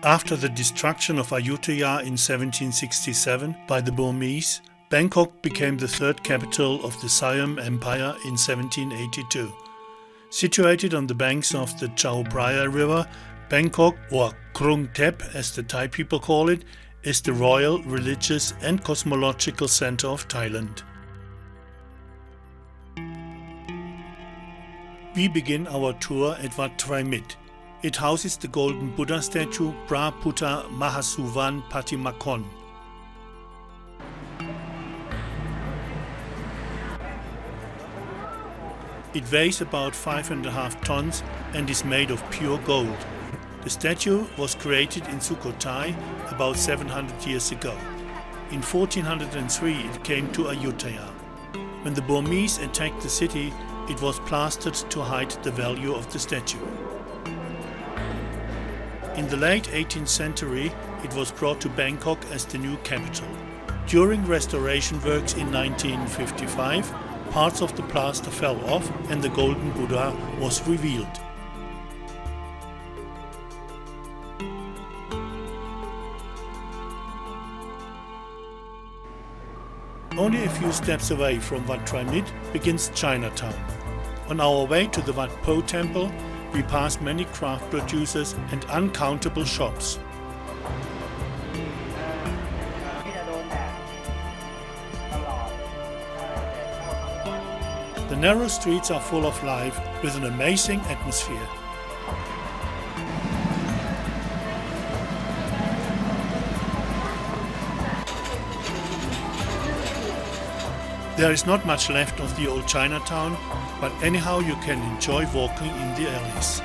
After the destruction of Ayutthaya in 1767 by the Burmese, Bangkok became the third capital of the Siam Empire in 1782. Situated on the banks of the Chao Phraya River, Bangkok, or Krung Thep as the Thai people call it, is the royal, religious and cosmological center of Thailand. We begin our tour at Wat Traimit. It houses the golden Buddha statue Phra Puttha Mahasuvan Patimakon. It weighs about 5.5 tons and is made of pure gold. The statue was created in Sukhothai about 700 years ago. In 1403 it came to Ayutthaya. When the Burmese attacked the city, it was plastered to hide the value of the statue. In the late 18th century, it was brought to Bangkok as the new capital. During restoration works in 1955, parts of the plaster fell off and the golden Buddha was revealed. Only a few steps away from Wat Traimit begins Chinatown. On our way to the Wat Pho temple, we pass many craft producers and uncountable shops. The narrow streets are full of life with an amazing atmosphere. There is not much left of the old Chinatown, but anyhow you can enjoy walking in the alleys.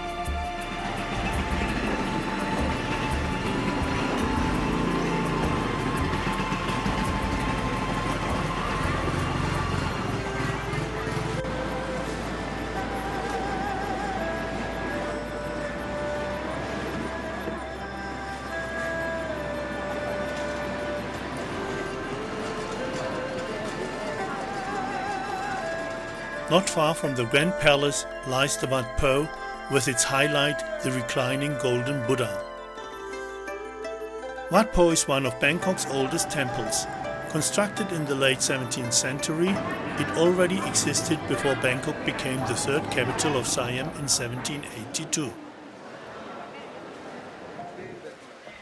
Not far from the Grand Palace lies the Wat Pho with its highlight, the reclining golden Buddha. Wat Pho is one of Bangkok's oldest temples. Constructed in the late 17th century, it already existed before Bangkok became the third capital of Siam in 1782.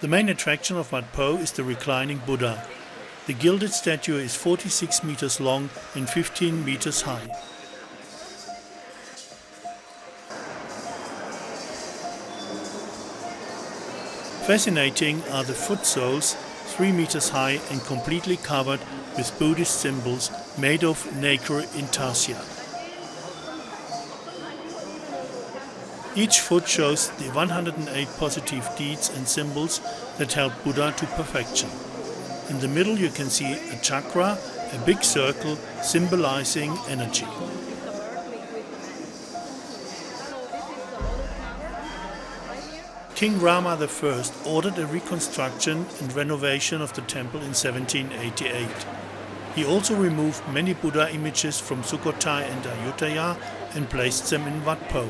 The main attraction of Wat Pho is the reclining Buddha. The gilded statue is 46 meters long and 15 meters high. Fascinating are the foot soles, 3 meters high and completely covered with Buddhist symbols made of nacre intarsia. Each foot shows the 108 positive deeds and symbols that help Buddha to perfection. In the middle you can see a chakra, a big circle symbolizing energy. King Rama I ordered a reconstruction and renovation of the temple in 1788. He also removed many Buddha images from Sukhothai and Ayutthaya and placed them in Wat Pho.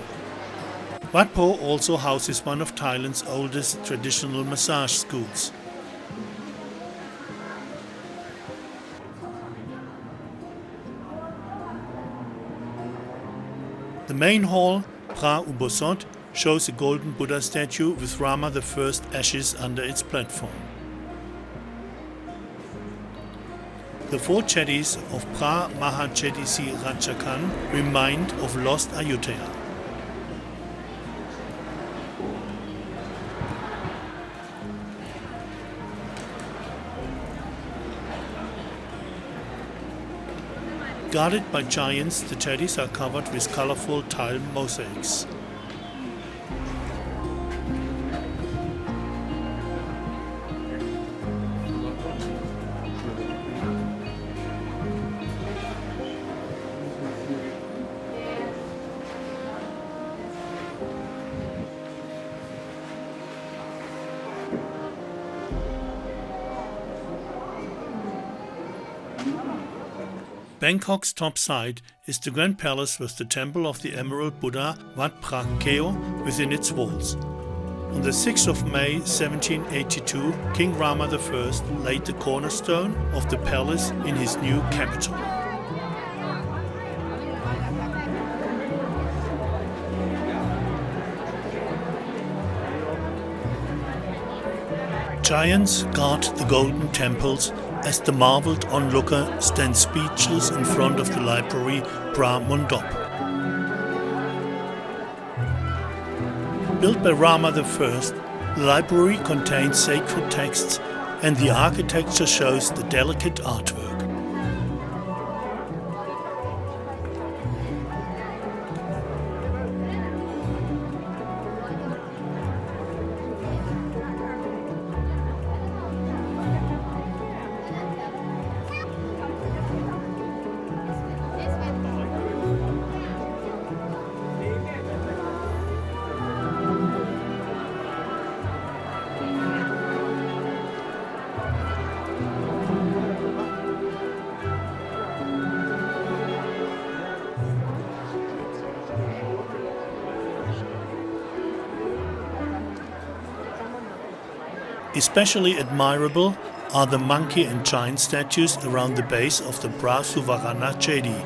Wat Pho also houses one of Thailand's oldest traditional massage schools. The main hall, Phra Ubosot, shows a golden Buddha statue with Rama I's ashes under its platform. The 4 jetties of Phra Mahachedisi Ratchakan remind of lost Ayutthaya. Guarded by giants, the jetties are covered with colorful tile mosaics. Bangkok's top site is the Grand Palace with the Temple of the Emerald Buddha Wat Phra Kaeo within its walls. On the 6th of May 1782, King Rama I laid the cornerstone of the palace in his new capital. Giants guard the golden temples as the marveled onlooker stands speechless in front of the library Phra Mondop. Built by Rama I, the library contains sacred texts and the architecture shows the delicate artwork. Especially admirable are the monkey and giant statues around the base of the Phra Suvarana Chedi.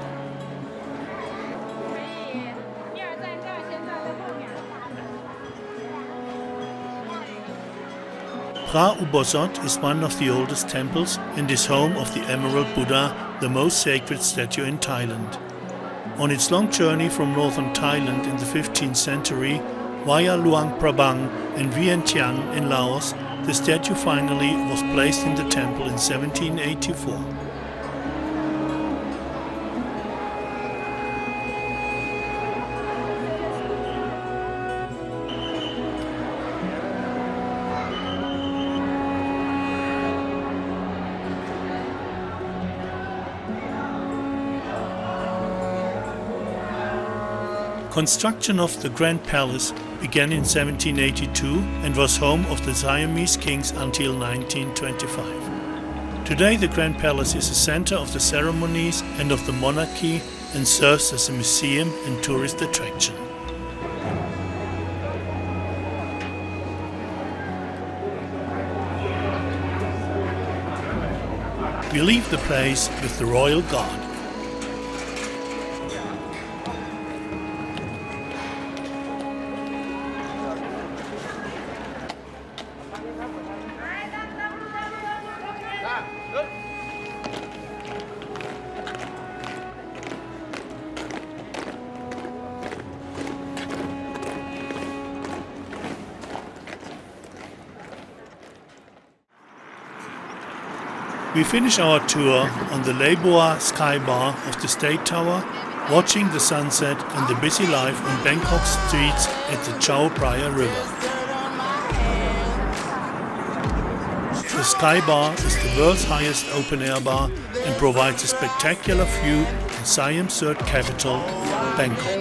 Phra Ubosot is one of the oldest temples and is home of the Emerald Buddha, the most sacred statue in Thailand. On its long journey from northern Thailand in the 15th century, via Luang Prabang and Vientiane in Laos, the statue finally was placed in the temple in 1784. Construction of the Grand Palace began in 1782 and was home of the Siamese kings until 1925. Today the Grand Palace is a center of the ceremonies and of the monarchy and serves as a museum and tourist attraction. We leave the place with the royal guard. We finish our tour on the Lebua Skybar of the State Tower, watching the sunset and the busy life on Bangkok streets at the Chao Phraya River. The Skybar is the world's highest open-air bar and provides a spectacular view of Siam's third capital, Bangkok.